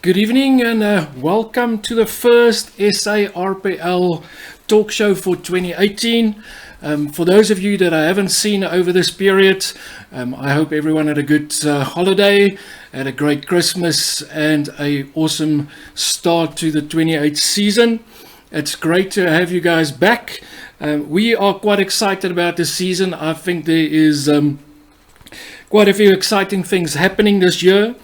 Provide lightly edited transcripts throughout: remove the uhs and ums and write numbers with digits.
Good evening and welcome to the first SARPL talk show for 2018. For those of you that I haven't seen over this period, I hope everyone had a good holiday, had a great Christmas and an awesome start to the 28th season. It's great to have you guys back. We are quite excited about this season. I think there is quite a few exciting things happening this year.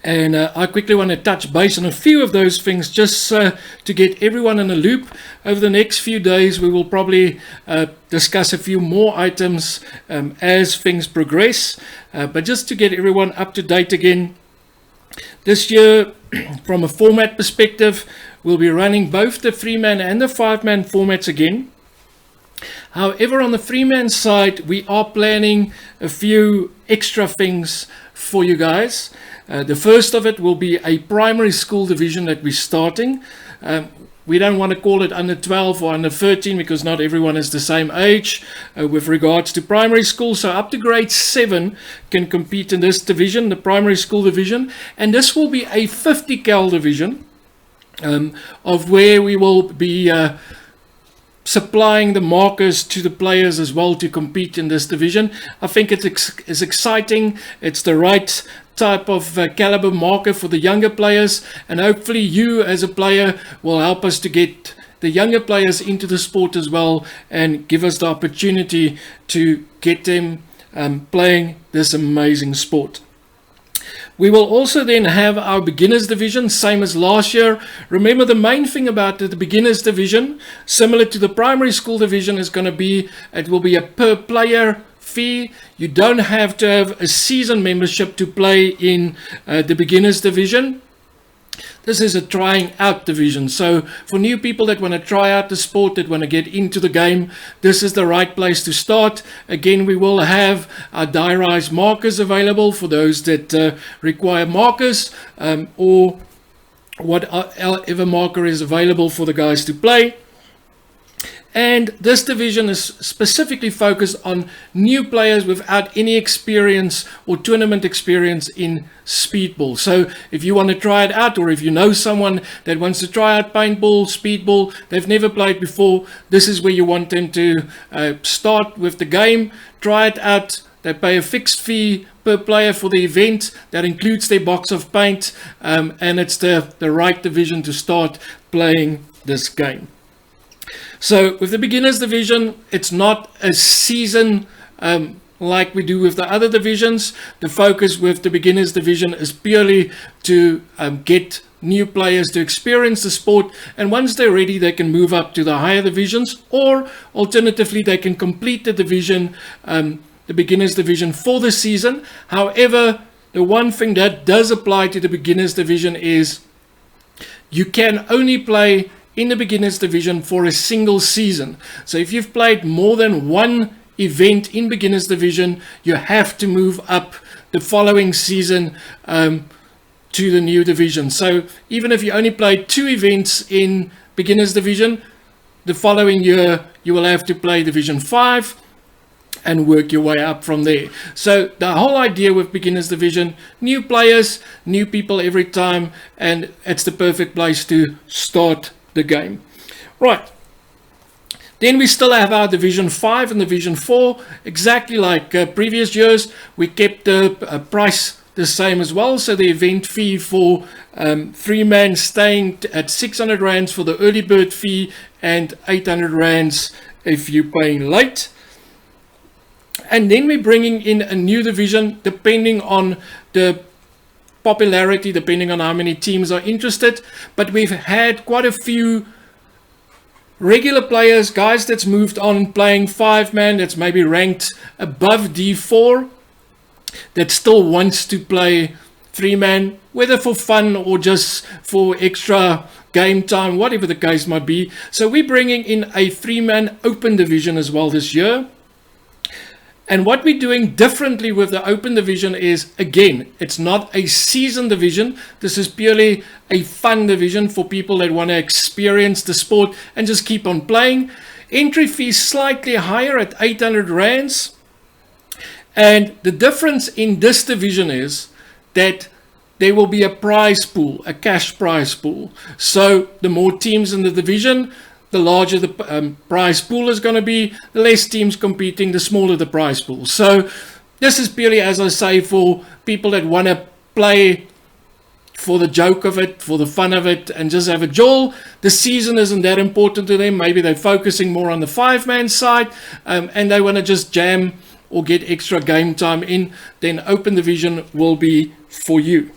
And I quickly want to touch base on a few of those things just to get everyone in a loop. Over the next few days, we will probably discuss a few more items as things progress. But just to get everyone up to date again, this year, from a format perspective, we'll be running both the 3-man and the 5-man formats again. However, on the 3-man side, we are planning a few extra things for you guys. The first of it will be a primary school division that we're starting. We don't want to call it under 12 or under 13 because not everyone is the same age with regards to primary school. So up to grade 7 can compete in this division, the primary school division. And this will be a 50 cal division of where we will be supplying the markers to the players as well to compete in this division. I think it's exciting. It's the right type of caliber marker for the younger players, and hopefully you as a player will help us to get the younger players into the sport as well and give us the opportunity to get them playing this amazing sport. We will also then have our beginners division, same as last year. Remember, the main thing about the beginners division, similar to the primary school division, is going to be, it will be a per player fee. You don't have to have a season membership to play in the beginners division. This is a trying out division. So for new people that want to try out the sport, that want to get into the game, this is the right place to start. Again, we will have our diarized markers available for those that require markers or whatever marker is available for the guys to play. And this division is specifically focused on new players without any experience or tournament experience in speedball. So if you want to try it out, or if you know someone that wants to try out paintball, speedball, they've never played before, this is where you want them to start with the game, try it out. They pay a fixed fee per player for the event. That includes their box of paint, and it's the right division to start playing this game. So with the beginners division, it's not a season like we do with the other divisions. The focus with the beginners division is purely to get new players to experience the sport, and once they're ready, they can move up to the higher divisions, or alternatively, they can complete the division, the beginners division, for the season. However, the one thing that does apply to the beginners division is you can only play in the beginners division for a single season. So if you've played more than one event in beginners division, you have to move up the following season to the new division. So even if you only played 2 events in beginners division, the following year you will have to play division 5 and work your way up from there. So the whole idea with beginners division, new players, new people every time, and it's the perfect place to start the game. Right, then we still have our division 5 and division 4, exactly like previous years. We kept the price the same as well, so the event fee for 3-man staying at 600 rands for the early bird fee, and 800 rands if you're paying late. And then we're bringing in a new division depending on the popularity, depending on how many teams are interested. But we've had quite a few regular players, guys that's moved on playing 5-man, that's maybe ranked above D4, that still wants to play 3-man, whether for fun or just for extra game time, whatever the case might be. So we're bringing in a 3-man open division as well this year. And what we're doing differently with the open division is, again, it's not a season division. This is purely a fun division for people that want to experience the sport and just keep on playing. Entry fee is slightly higher at 800 rands. And the difference in this division is that there will be a prize pool, a cash prize pool. So the more teams in the division, the larger the prize pool is going to be, the less teams competing, the smaller the prize pool. So this is purely, as I say, for people that want to play for the joke of it, for the fun of it, and just have a jolt. The season isn't that important to them. Maybe they're focusing more on the 5-man side, and they want to just jam or get extra game time in, then Open Division will be for you.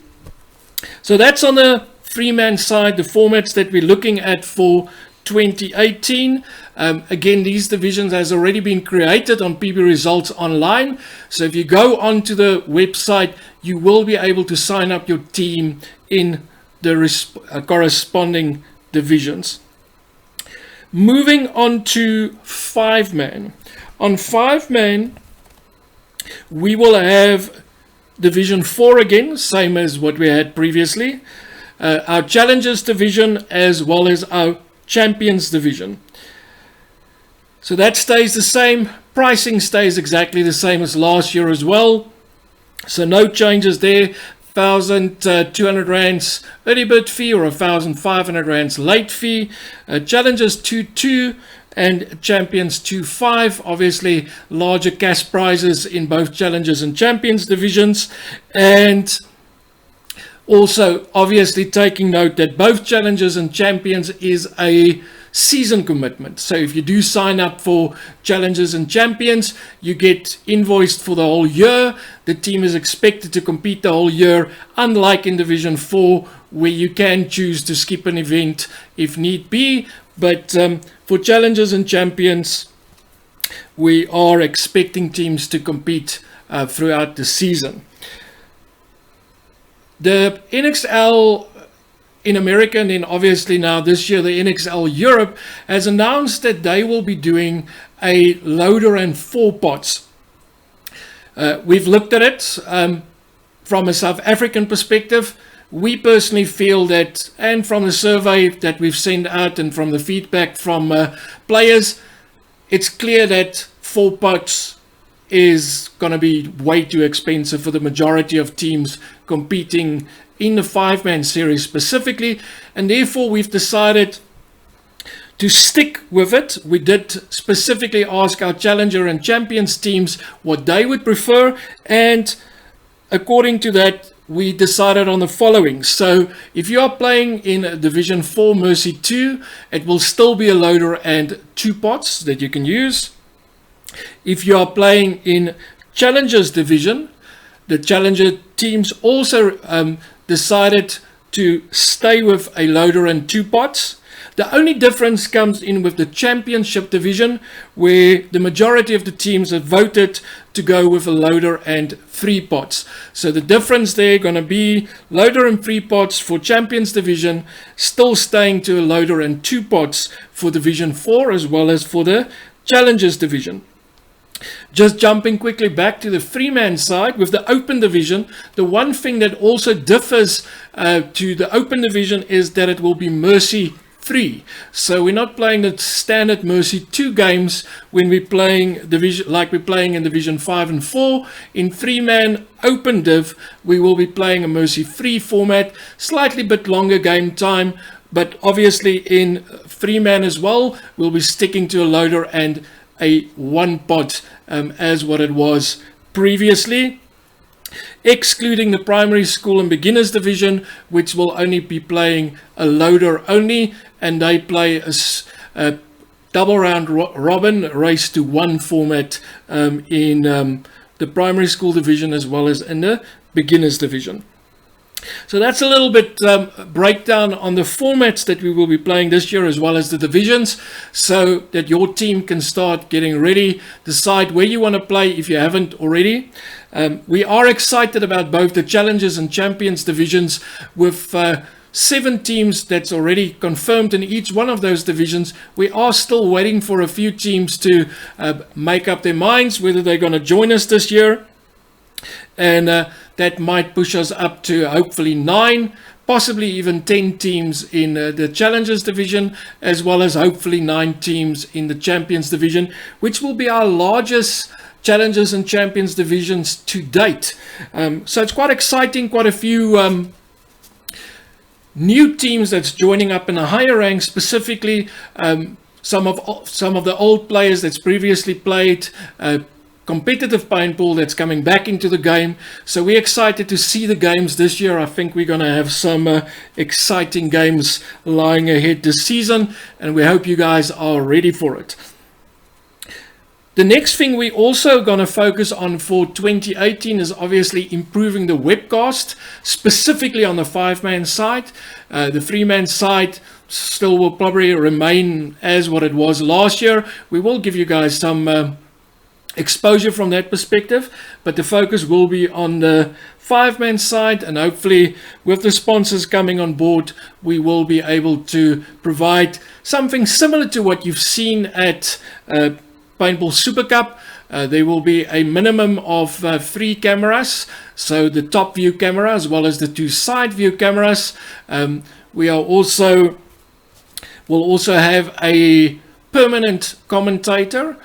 So that's on the 3-man side, the formats that we're looking at for 2018. Again, these divisions has already been created on PB Results Online. So if you go onto the website, you will be able to sign up your team in the corresponding divisions. Moving on to 5-man. On 5-man, we will have Division 4 again, same as what we had previously. Our Challengers Division as well as our Champions Division. So that stays the same. Pricing stays exactly the same as last year as well. So no changes there. 1,200 rands early bird fee or 1,500 rands late fee. Challengers 2.2 and Champions 2.5. Obviously larger cash prizes in both Challengers and Champions divisions. And also obviously taking note that both Challengers and Champions is a season commitment. So if you do sign up for Challengers and Champions, you get invoiced for the whole year. The team is expected to compete the whole year, unlike in Division 4 where you can choose to skip an event if need be. But for Challengers and Champions, we are expecting teams to compete throughout the season. The NXL in America, and then obviously now this year the NXL Europe, has announced that they will be doing a loader and 4 pots. We've looked at it from a South African perspective. We personally feel that, and from the survey that we've sent out and from the feedback from players, it's clear that 4 pots is going to be way too expensive for the majority of teams competing in the 5-man series specifically, and therefore we've decided to stick with it. We did specifically ask our Challenger and Champions teams what they would prefer, and according to that we decided on the following. So if you are playing in Division 4 Mercy 2, it will still be a loader and 2 pots that you can use. If you are playing in Challengers Division, the Challenger teams also decided to stay with a loader and 2 pots. The only difference comes in with the Championship Division, where the majority of the teams have voted to go with a loader and 3 pots. So the difference there going to be loader and 3 pots for Champions Division, still staying to a loader and 2 pots for Division 4 as well as for the Challengers Division. Just jumping quickly back to the 3-man side with the Open Division, the one thing that also differs to the Open Division is that it will be Mercy 3. So we're not playing the standard Mercy 2 games when we're playing division like we're playing in Division 5 and 4. In 3-man Open Div, we will be playing a Mercy 3 format, slightly bit longer game time, but obviously in 3-man as well, we'll be sticking to a loader and a 1 pot as what it was previously, excluding the primary school and beginners division, which will only be playing a loader only, and they play a double round robin race to 1 format in the primary school division as well as in the beginners division. So that's a little bit breakdown on the formats that we will be playing this year as well as the divisions, so that your team can start getting ready, decide where you want to play if you haven't already. We are excited about both the Challengers and Champions divisions with 7 teams that's already confirmed in each one of those divisions. We are still waiting for a few teams to make up their minds whether they're going to join us this year. And that might push us up to hopefully 9, possibly even 10 teams in the Challengers division, as well as hopefully 9 teams in the Champions division, which will be our largest Challengers and Champions divisions to date. So it's quite exciting, quite a few new teams that's joining up in the higher ranks, specifically some of the old players that's previously played competitive paintball that's coming back into the game. So we're excited to see the games this year. I think we're going to have some exciting games lying ahead this season, and we hope you guys are ready for it. The next thing we also going to focus on for 2018 is obviously improving the webcast, specifically on the 5-man side. The 3-man side still will probably remain as what it was last year. We will give you guys some exposure from that perspective, but the focus will be on the 5-man side, and hopefully with the sponsors coming on board, we will be able to provide something similar to what you've seen at Paintball Super Cup. There will be a minimum of 3 cameras, so the top view camera as well as the 2 side view cameras. We are will also have a permanent commentator.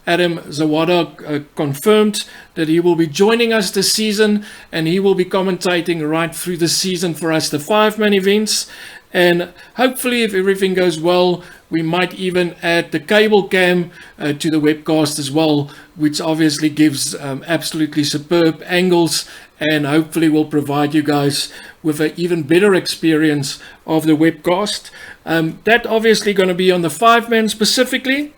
Adam Zawada confirmed that he will be joining us this season, and he will be commentating right through the season for us, the 5-man events. And hopefully, if everything goes well, we might even add the cable cam to the webcast as well, which obviously gives absolutely superb angles, and hopefully will provide you guys with an even better experience of the webcast. That obviously going to be on the 5-man specifically,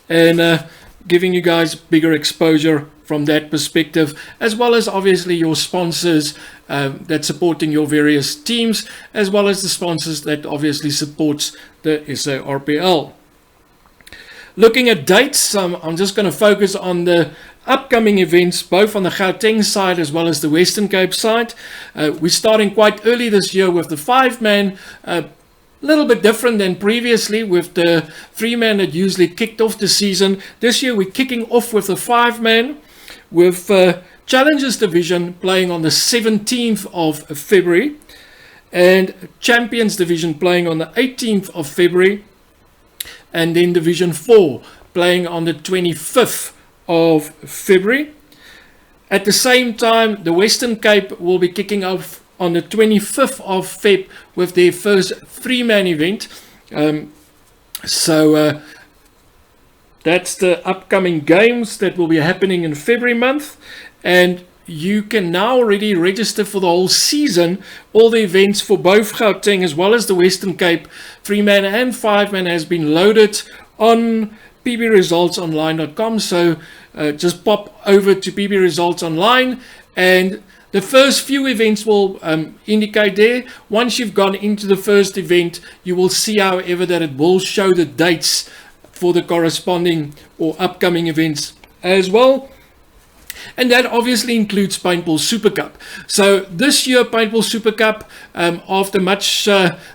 and giving you guys bigger exposure from that perspective, as well as obviously your sponsors that supporting your various teams, as well as the sponsors that obviously supports the SARPL. Looking at dates, I'm just going to focus on the upcoming events, both on the Gauteng side as well as the Western Cape side. We're starting quite early this year with the 5-man. Little bit different than previously with the 3-man that usually kicked off the season. This year we're kicking off with the 5-man, with Challengers division playing on the 17th of February, and Champions division playing on the 18th of February, and then Division 4 playing on the 25th of February. At the same time, the Western Cape will be kicking off on the 25th of Feb with their first 3-man event. So that's the upcoming games that will be happening in February month, and you can now already register for the whole season. All the events for both Gauteng as well as the Western Cape 3-man and 5-man has been loaded on pbresultsonline.com. So just pop over to PB Results Online, and the first few events will indicate there. Once you've gone into the first event, you will see, however, that it will show the dates for the corresponding or upcoming events as well. And that obviously includes Paintball Super Cup. So this year, Paintball Super Cup, after much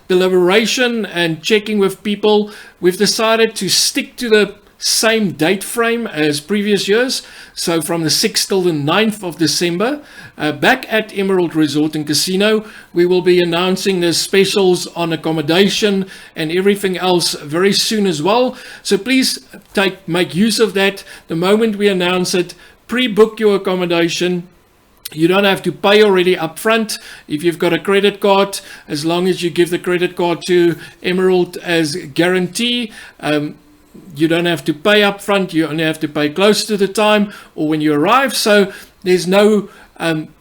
deliberation and checking with people, we've decided to stick to the same date frame as previous years. So from the 6th till the 9th of December, back at Emerald Resort and Casino, we will be announcing the specials on accommodation and everything else very soon as well. So please make use of that. The moment we announce it, pre-book your accommodation. You don't have to pay already up front. If you've got a credit card, as long as you give the credit card to Emerald as guarantee, you don't have to pay up front. You only have to pay close to the time or when you arrive. So there's no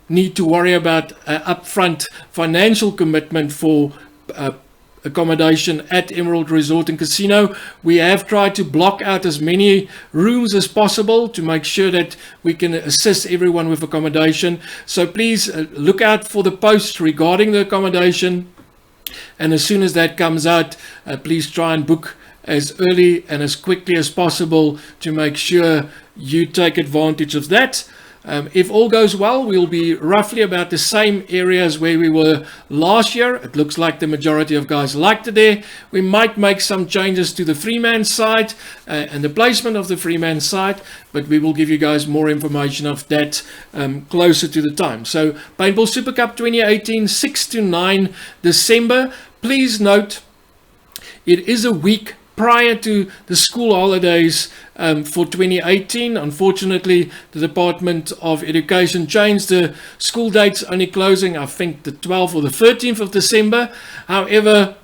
need to worry about upfront financial commitment for accommodation at Emerald Resort and Casino. We have tried to block out as many rooms as possible to make sure that we can assist everyone with accommodation. So please look out for the posts regarding the accommodation, and as soon as that comes out, please try and book as early and as quickly as possible to make sure you take advantage of that. If all goes well, we'll be roughly about the same areas where we were last year. It looks like the majority of guys liked it there. We might make some changes to the Freeman side and the placement of the Freeman side, but we will give you guys more information of that closer to the time. So Paintball Super Cup 2018, 6 to 9 December. Please note, it is a week prior to the school holidays for 2018. Unfortunately, the Department of Education changed the school dates, only closing, I think, the 12th or the 13th of December. However,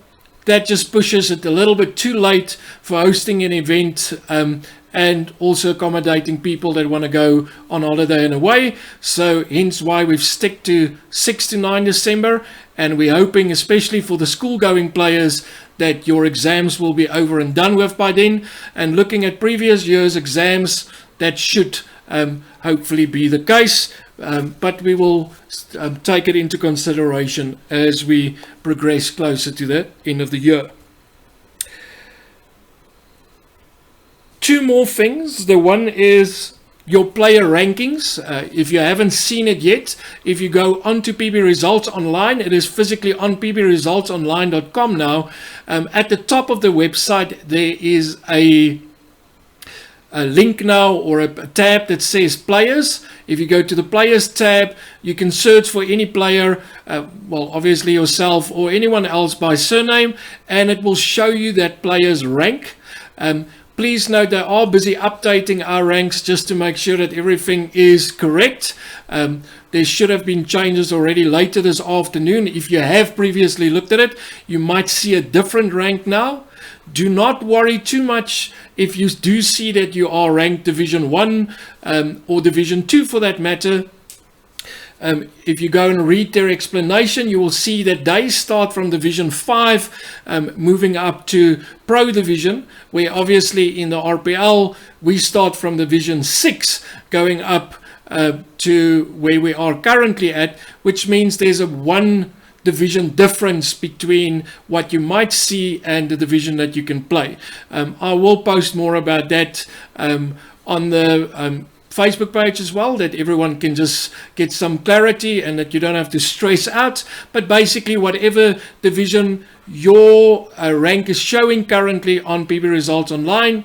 that just pushes it a little bit too late for hosting an event and also accommodating people that want to go on holiday and away. So hence why we've stuck to 6 to 9 December. And we're hoping, especially for the school-going players, that your exams will be over and done with by then. And looking at previous years' exams, that should hopefully be the case. But we will take it into consideration as we progress closer to the end of the year. Two more things. The one is your player rankings. If you haven't seen it yet, if you go onto PB Results Online, it is physically on pbresultsonline.com now. At the top of the website, there is a link now, or a tab that says Players. If you go to the Players tab, you can search for any player, well, obviously yourself or anyone else by surname, and it will show you that player's rank. Please note they are busy updating our ranks just to make sure that everything is correct. There should have been changes already later this afternoon. If you have previously looked at it, you might see a different rank now. Do not worry too much if you do see that you are ranked Division 1 or Division 2 for that matter. If you go and read their explanation, you will see that they start from Division 5, moving up to Pro Division, where obviously in the RPL, we start from Division 6, going up to where we are currently at, which means there's a 1 division difference between what you might see and the division that you can play. I will post more about that on the Facebook page as well, that everyone can just get some clarity and that you don't have to stress out. But basically, whatever division your rank is showing currently on PB Results Online,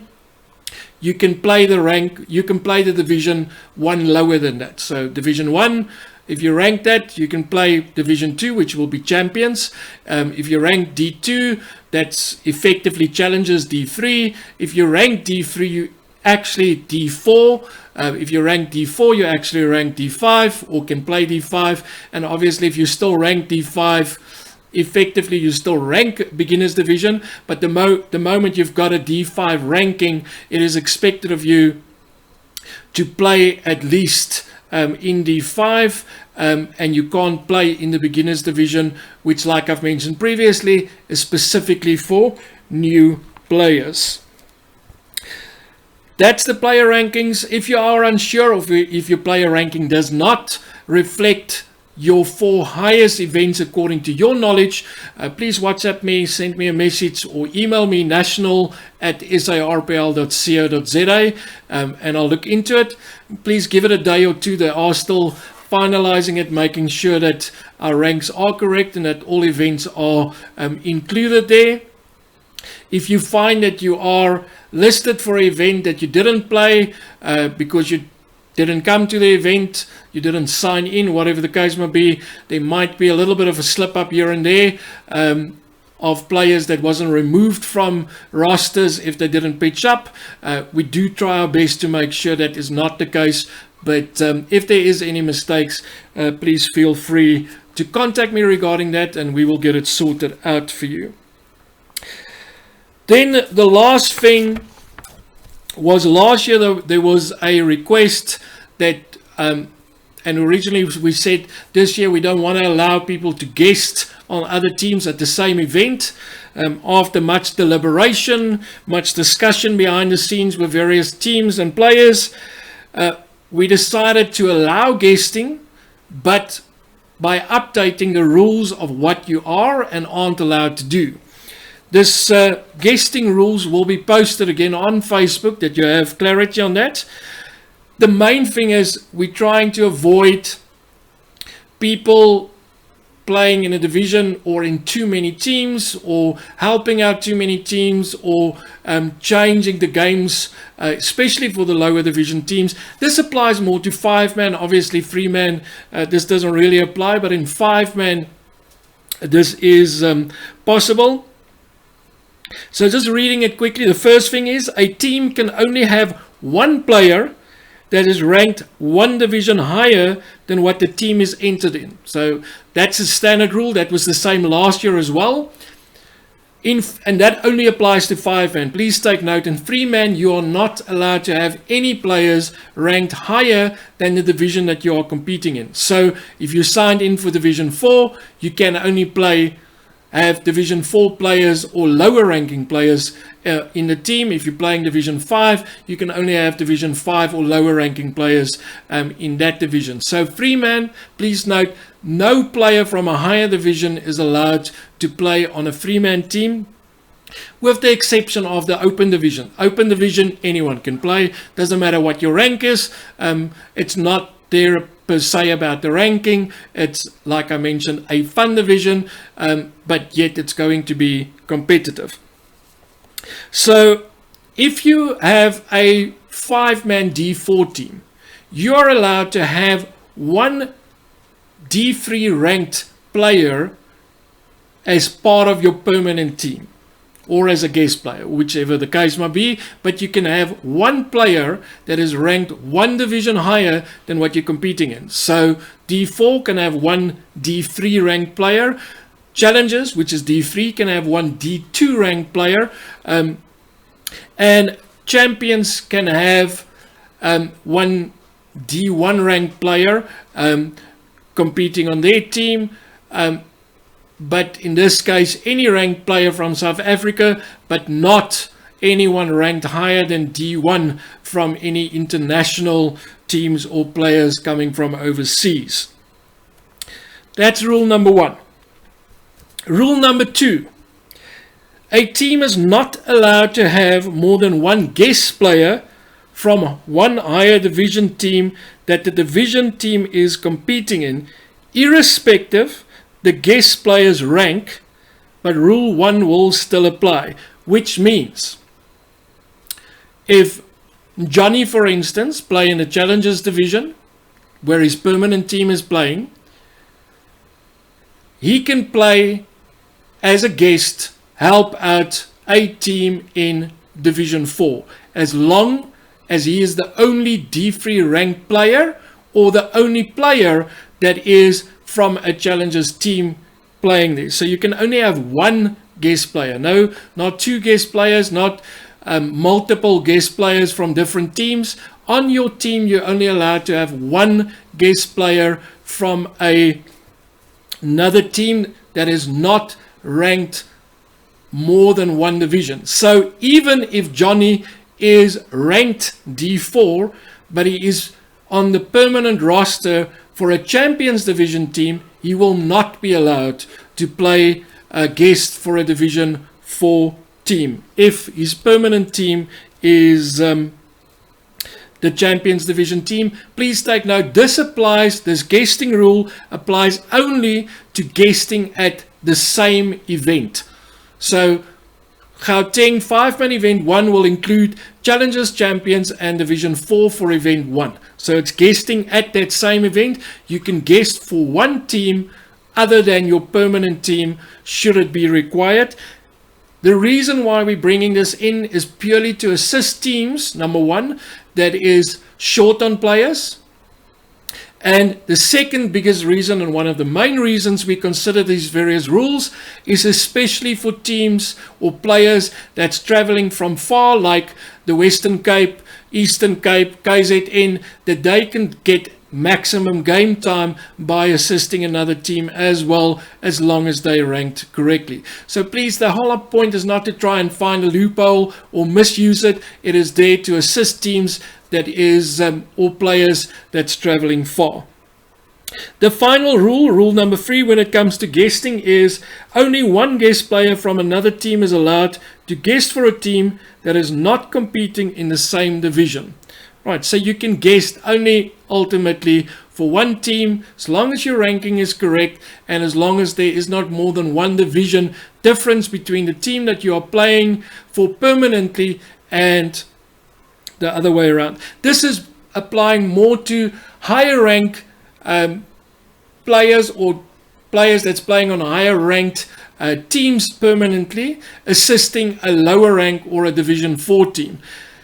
you can play the rank, you can play the division 1 lower than that. So Division 1, if you rank that, you can play Division 2, which will be champions. If you rank D2, that's effectively challenges D3. If you rank D3, you actually D4. If you rank D4, you actually rank D5 or can play D5. And obviously, if you still rank D5, effectively you still rank beginners division. But the moment you've got a D5 ranking, it is expected of you to play at least in D5, and you can't play in the beginners division, which, like I've mentioned previously, is specifically for new players. That's the player rankings. If you are unsure of if your player ranking does not reflect your 4 highest events according to your knowledge, please WhatsApp me, send me a message, or email me national@sarpl.co.za, and I'll look into it. Please give it a day or two. They are still finalizing it, making sure that our ranks are correct and that all events are included there. If you find that you are listed for an event that you didn't play because you didn't come to the event, you didn't sign in, whatever the case may be, there might be a little bit of a slip up here and there of players that wasn't removed from rosters if they didn't pitch up. We do try our best to make sure that is not the case, but if there is any mistakes, please feel free to contact me regarding that and we will get it sorted out for you. Then the last thing was last year there was a request that, and originally we said this year we don't want to allow people to guest on other teams at the same event. After much deliberation, much discussion behind the scenes with various teams and players, we decided to allow guesting, but by updating the rules of what you are and aren't allowed to do. This guesting rules will be posted again on Facebook, that you have clarity on that. the main thing is we're trying to avoid people playing in a division or in too many teams, or helping out too many teams, or changing the games, especially for the lower division teams. This applies more to 5-man. Obviously 3-man this doesn't really apply, but in 5-man this is possible. So just reading it quickly, the first thing is a team can only have one player that is ranked one division higher than what the team is entered in. So that's a standard rule. That was the same last year as well. And that only applies to 5-man. Please take note, in 3-man you are not allowed to have any players ranked higher than the division that you are competing in. So if you signed in for Division 4, you can only have Division 4 players or lower ranking players in the team. If you're playing Division 5, you can only have Division 5 or lower ranking players in that division. So 3-man, please note, no player from a higher division is allowed to play on a 3-man team, with the exception of the open division. Open division, anyone can play, doesn't matter what your rank is. It's not there per se about the ranking. It's, like I mentioned, a fun division, but yet it's going to be competitive. So if you have a 5-man D4 team, you are allowed to have one D3 ranked player as part of your permanent team, or as a guest player, whichever the case might be. But you can have one player that is ranked one division higher than what you're competing in. So D4 can have one D3 ranked player. Challengers, which is D3, can have one D2 ranked player. And champions can have one D1 ranked player competing on their team. But in this case, any ranked player from South Africa, but not anyone ranked higher than D1 from any international teams or players coming from overseas. That's rule number 1. Rule number 2. A team is not allowed to have more than one guest player from one higher division team that the division team is competing in, irrespective the guest player's rank, but rule 1 will still apply, which means if Johnny, for instance, play in the Challengers division where his permanent team is playing, he can play as a guest, help out a team in Division 4, as long as he is the only D3 ranked player or the only player that is from a Challengers team playing there. So you can only have one guest player. No, not two guest players, not multiple guest players from different teams. On your team, you're only allowed to have one guest player from another team that is not ranked more than one division. So even if Johnny is ranked D4, but he is on the permanent roster for a Champions Division team, he will not be allowed to play a guest for a Division 4 team if his permanent team is the Champions Division team. Please take note, this guesting rule applies only to guesting at the same event. So Gauteng 5-man event 1 will include Challengers, Champions and Division 4 for event 1. So it's guesting at that same event. You can guest for one team other than your permanent team should it be required. The reason why we're bringing this in is purely to assist teams, number 1, that is short on players. And the second biggest reason, and one of the main reasons we consider these various rules, is especially for teams or players that's traveling from far, like the Western Cape, Eastern Cape, KZN, that they can get maximum game time by assisting another team as well, as long as they ranked correctly. So please, the whole point is not to try and find a loophole or misuse it. It is there to assist teams that is or players that's traveling far. The final rule, rule number 3, when it comes to guesting, is only one guest player from another team is allowed to guest for a team that is not competing in the same division. Right, so you can guess only ultimately for one team, as long as your ranking is correct and as long as there is not more than one division difference between the team that you are playing for permanently and the other way around. This is applying more to higher rank players or players that's playing on higher ranked teams permanently, assisting a lower rank or a Division 4 team.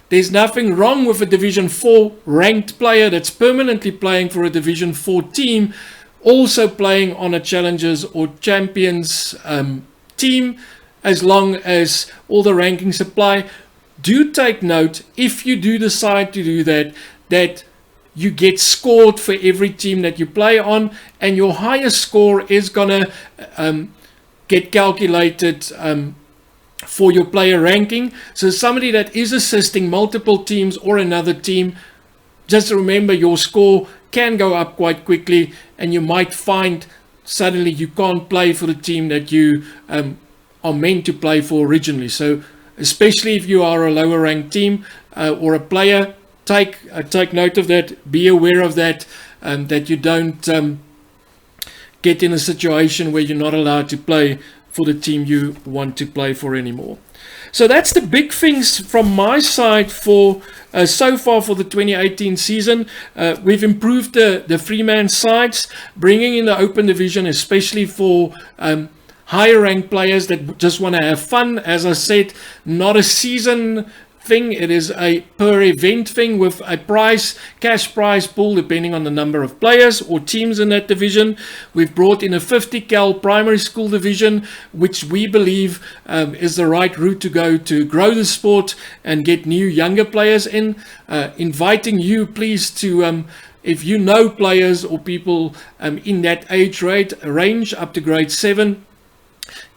There's nothing wrong with a Division 4 ranked player that's permanently playing for a Division 4 team, also playing on a Challengers or Champions team, as long as all the rankings apply. Do take note, if you do decide to do that, that you get scored for every team that you play on, and your highest score is gonna get calculated for your player ranking. So somebody that is assisting multiple teams or another team, just remember your score can go up quite quickly, and you might find suddenly you can't play for the team that you are meant to play for originally. So especially if you are a lower ranked team or a player, take note of that, be aware of that, that you don't get in a situation where you're not allowed to play for the team you want to play for anymore. So that's the big things from my side for so far for the 2018 season. We've improved the 3-man sides, bringing in the open division, especially for higher ranked players that just want to have fun. As I said, not a season thing, it is a per event thing with a cash prize pool depending on the number of players or teams in that division. We've brought in a 50 cal primary school division, which we believe is the right route to go to grow the sport and get new younger players in. Inviting you please to if you know players or people in that age range up to grade 7,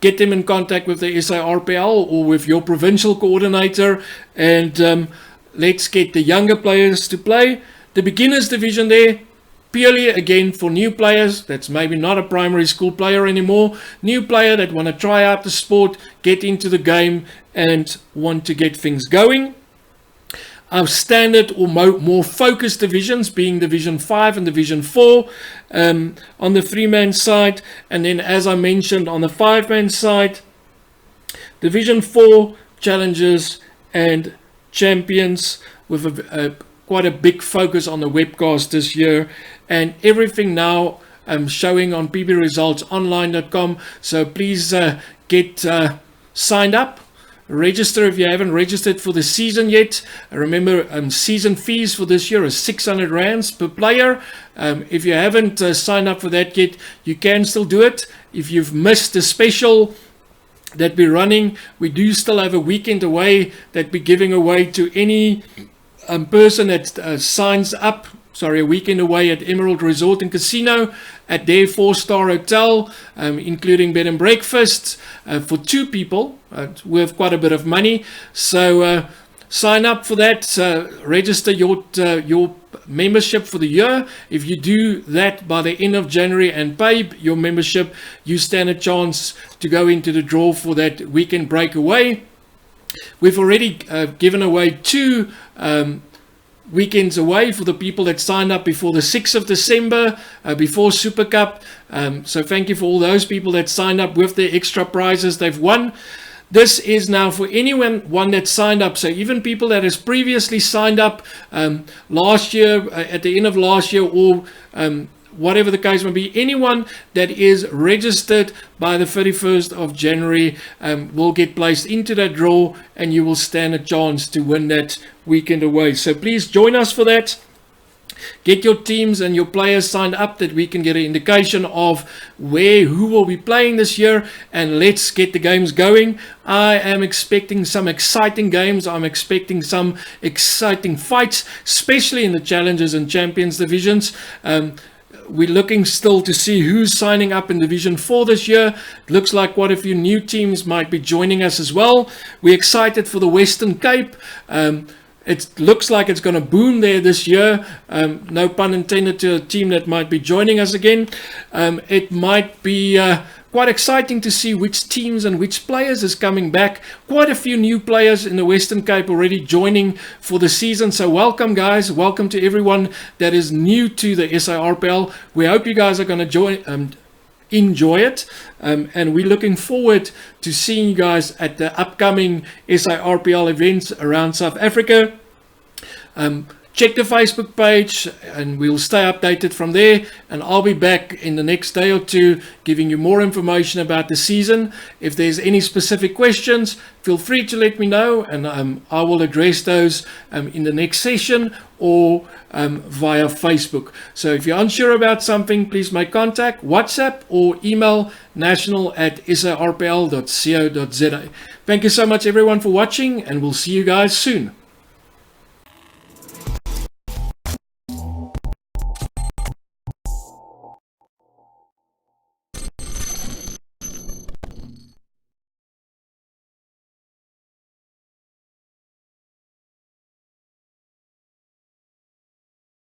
get them in contact with the SARPL or with your provincial coordinator, and let's get the younger players to play. The beginners division there, purely again for new players that's maybe not a primary school player anymore, new player that want to try out the sport, get into the game and want to get things going. Our standard or more focused divisions being Division 5 and Division 4 on the 3-man side. And then, as I mentioned, on the 5-man side, Division 4 Challengers and Champions, with quite a big focus on the webcast this year. And everything now showing on pbresultsonline.com. So please get signed up. Register if you haven't registered for the season yet. Remember, season fees for this year is 600 rands per player. If you haven't signed up for that yet, you can still do it. If you've missed the special that we're running, we do still have a weekend away that we're giving away to any person that signs up. A weekend away at Emerald Resort and Casino at their 4-star hotel, including bed and breakfast for 2 people worth quite a bit of money. So sign up for that, register your membership for the year. If you do that by the end of January and pay your membership, you stand a chance to go into the draw for that weekend breakaway. We've already given away 2 weekends away for the people that signed up before the 6th of December, before Super Cup. So thank you for all those people that signed up with the extra prizes they've won. This is now for anyone that signed up. So even people that has previously signed up last year, at the end of last year, or whatever the case may be, anyone that is registered by the 31st of January will get placed into that draw, and you will stand a chance to win that weekend away. So please join us for that. Get your teams and your players signed up that we can get an indication of who will be playing this year, and let's get the games going. I am expecting some exciting games. I'm expecting some exciting fights, especially in the Challengers and Champions divisions. We're looking still to see who's signing up in Division 4 this year. It looks like quite a few new teams might be joining us as well. We're excited for the Western Cape. It looks like it's going to boom there this year. No pun intended to a team that might be joining us again. It might be quite exciting to see which teams and which players is coming back. Quite a few new players in the Western Cape already joining for the season. So welcome, guys. Welcome to everyone that is new to the SARPL. We hope you guys are going to enjoy it, and we're looking forward to seeing you guys at the upcoming SARPL events around South Africa. Check the Facebook page and we'll stay updated from there, and I'll be back in the next day or two giving you more information about the season. If there's any specific questions, feel free to let me know, and I will address those in the next session or via Facebook. So if you're unsure about something, please make contact, WhatsApp or email national@sarpl.co.za. Thank you so much everyone for watching, and we'll see you guys soon.